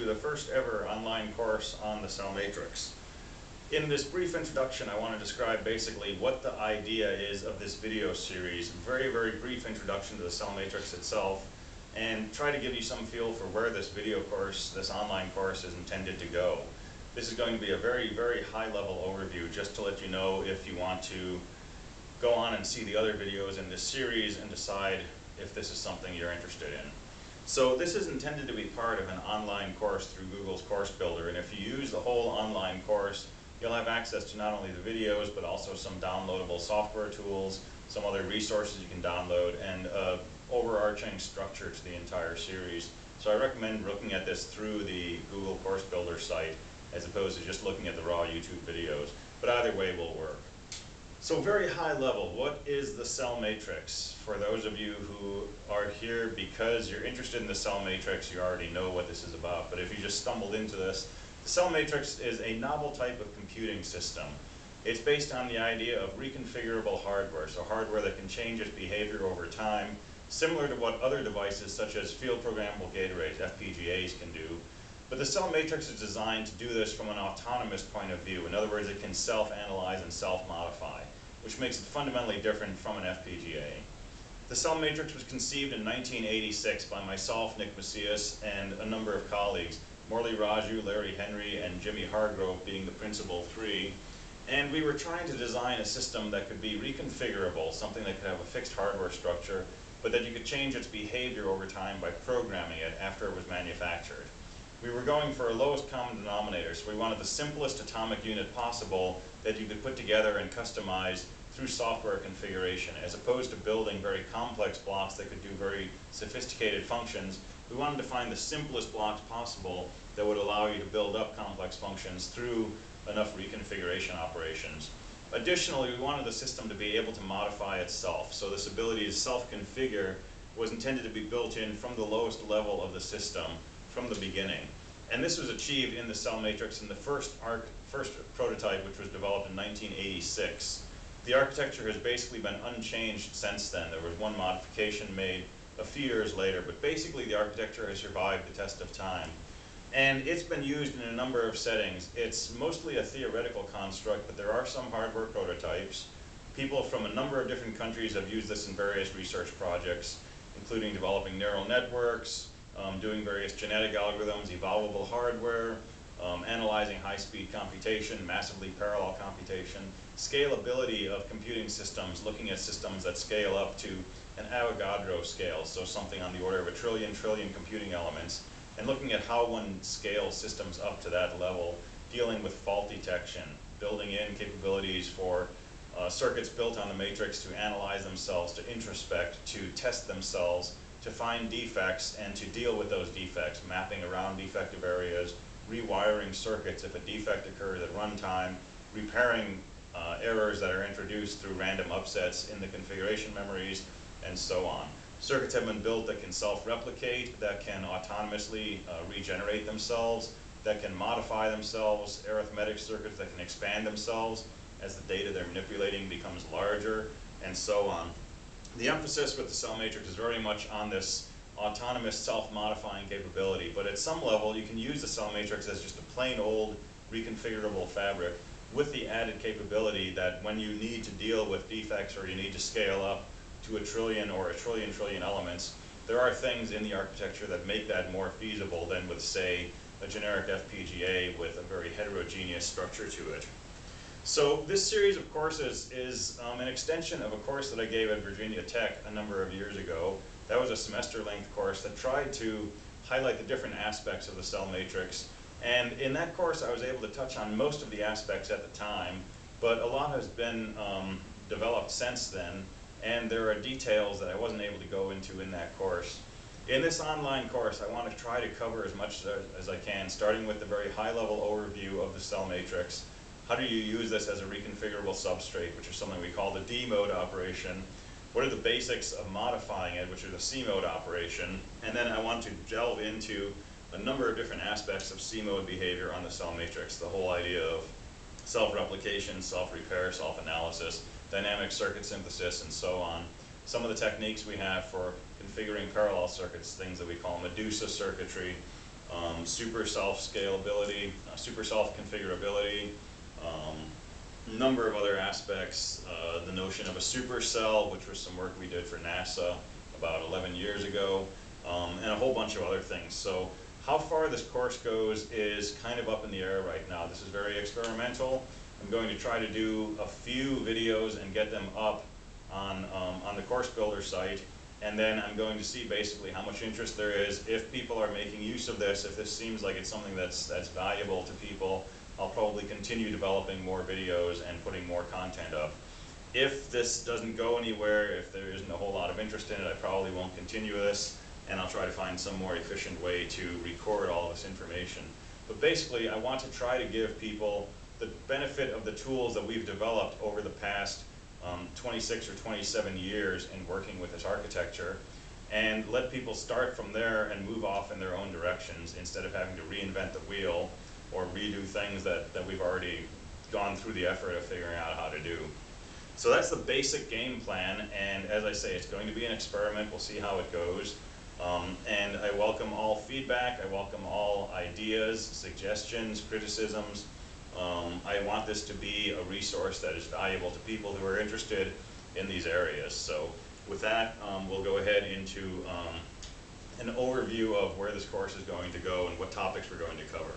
the first ever online course on the cell matrix. In this brief introduction, I want to describe basically what the idea is of this video series, very brief introduction to the cell matrix itself, and try to give you some feel for where this video course, this online course, is intended to go. This is going to be a very high-level overview, just to let you know if you want to go on and see the other videos in this series and decide if this is something you're interested in. So this is intended to be part of an online course through Google's Course Builder, and if you use the whole online course, you'll have access to not only the videos, but also some downloadable software tools, some other resources you can download, and overarching structure to the entire series. So I recommend looking at this through the Google Course Builder site, as opposed to just looking at the raw YouTube videos. But either way will work. So very high level, what is the cell matrix? For those of you who are here because you're interested in the cell matrix, you already know what this is about. But if you just stumbled into this, the cell matrix is a novel type of computing system. It's based on the idea of reconfigurable hardware, so hardware that can change its behavior over time, similar to what other devices such as field programmable gate arrays, FPGAs, can do. But the cell matrix is designed to do this from an autonomous point of view. In other words, it can self-analyze and self-modify, which makes it fundamentally different from an FPGA. The cell matrix was conceived in 1986 by myself, Nick Macias, and a number of colleagues, Morley Raju, Larry Henry, and Jimmy Hargrove being the principal three. And we were trying to design a system that could be reconfigurable, something that could have a fixed hardware structure, but that you could change its behavior over time by programming it after it was manufactured. We were going for a lowest common denominator, so we wanted the simplest atomic unit possible that you could put together and customize through software configuration. As opposed to building very complex blocks that could do very sophisticated functions, we wanted to find the simplest blocks possible that would allow you to build up complex functions through enough reconfiguration operations. Additionally, we wanted the system to be able to modify itself, so this ability to self-configure was intended to be built in from the lowest level of the system from the beginning. And this was achieved in the cell matrix in the first prototype, which was developed in 1986. The architecture has basically been unchanged since then. There was one modification made a few years later, but basically the architecture has survived the test of time. And it's been used in a number of settings. It's mostly a theoretical construct, but there are some hardware prototypes. People from a number of different countries have used this in various research projects, including developing neural networks, doing various genetic algorithms, evolvable hardware, analyzing high-speed computation, massively parallel computation, scalability of computing systems, looking at systems that scale up to an Avogadro scale, so something on the order of a trillion computing elements, and looking at how one scales systems up to that level, dealing with fault detection, building in capabilities for circuits built on the matrix to analyze themselves, to introspect, to test themselves, to find defects and to deal with those defects, mapping around defective areas, rewiring circuits if a defect occurs at runtime, repairing errors that are introduced through random upsets in the configuration memories, and so on. Circuits have been built that can self-replicate, that can autonomously regenerate themselves, that can modify themselves, arithmetic circuits that can expand themselves as the data they're manipulating becomes larger, and so on. The emphasis with the cell matrix is very much on this autonomous self-modifying capability, but at some level you can use the cell matrix as just a plain old reconfigurable fabric with the added capability that when you need to deal with defects or you need to scale up to a trillion or a trillion elements, there are things in the architecture that make that more feasible than with, say, a generic FPGA with a very heterogeneous structure to it. So this series of courses is an extension of a course that I gave at Virginia Tech a number of years ago. That was a semester-length course that tried to highlight the different aspects of the cell matrix. And in that course, I was able to touch on most of the aspects at the time, but a lot has been developed since then, and there are details that I wasn't able to go into in that course. In this online course, I want to try to cover as much as I can, starting with the very high-level overview of the cell matrix. How do you use this as a reconfigurable substrate, which is something we call the D mode operation? What are the basics of modifying it, which are the C mode operation? And then I want to delve into a number of different aspects of C mode behavior on the cell matrix, the whole idea of self-replication, self-repair, self-analysis, dynamic circuit synthesis, and so on. Some of the techniques we have for configuring parallel circuits, things that we call Medusa circuitry, super self-scalability, super self-configurability, number of other aspects, the notion of a supercell, which was some work we did for NASA about 11 years ago, and a whole bunch of other things. So how far this course goes is kind of up in the air right now. This is very experimental. I'm going to try to do a few videos and get them up on the Course Builder site, and then I'm going to see basically how much interest there is. If people are making use of this, if this seems like it's something that's valuable to people, I'll probably continue developing more videos and putting more content up. If this doesn't go anywhere, if there isn't a whole lot of interest in it, I probably won't continue this, and I'll try to find some more efficient way to record all this information. But basically, I want to try to give people the benefit of the tools that we've developed over the past 26 or 27 years in working with this architecture, and let people start from there and move off in their own directions instead of having to reinvent the wheel or redo things that we've already gone through the effort of figuring out how to do. So that's the basic game plan, and as I say, it's going to be an experiment. We'll see how it goes. And I welcome all feedback, I welcome all ideas, suggestions, criticisms. I want this to be a resource that is valuable to people who are interested in these areas. So with that, we'll go ahead into an overview of where this course is going to go and what topics we're going to cover.